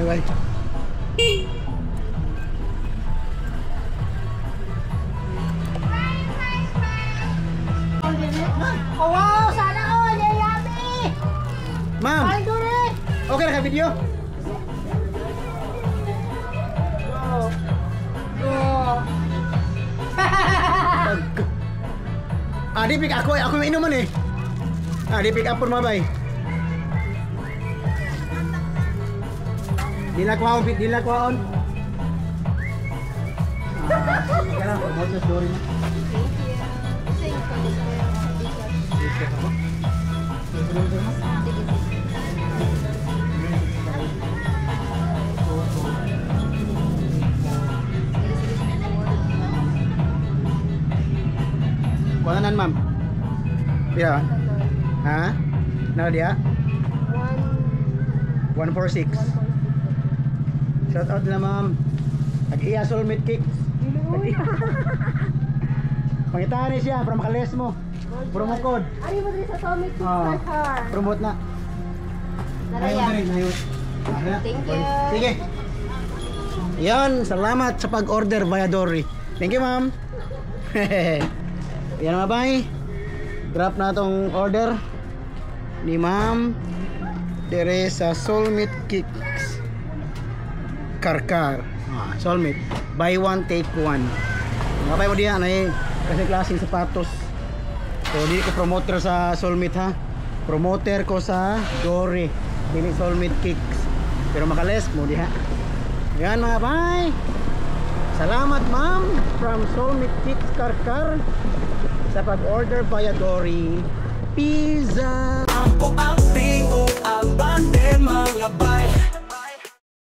bye. Oh wow, sana all, yummy! Ma'am, Ay, dure! okay na ka video? Oh. Oh. Di pick ako yung inuman eh. Di pick up po mabay. Dila kuhaon. Kaya lang, promote sa story na. Kuanan ma'am. Iya. Ha? Nah dia? 146. Shout out na ma'am. Ag-iya soulmate cakes. Pangitaan ni siya para makales mo. Promo code. Ari mo diri sa Tommy Car. Promote na. Naraya. Thank you. Sige. Yan, salamat sa pag-order via Dory. Thank you, ma'am. Yan mga bay. Drop na tong order ni ma'am dire sa Soulmate Cakes Karkar. Soulmate. Buy one, take one. Mga bay mo diyan ay kasi klaseng sapatos. So di ko promoter sa Soulmate ha. Promoter ko sa Dory. Dili Soulmate Cakes. Pero makales mo diha. Yan mga bay. Salamat ma'am from Soulmate Cakes Karkar sa pag-order via Dory Pizza. Ako ang tingog ang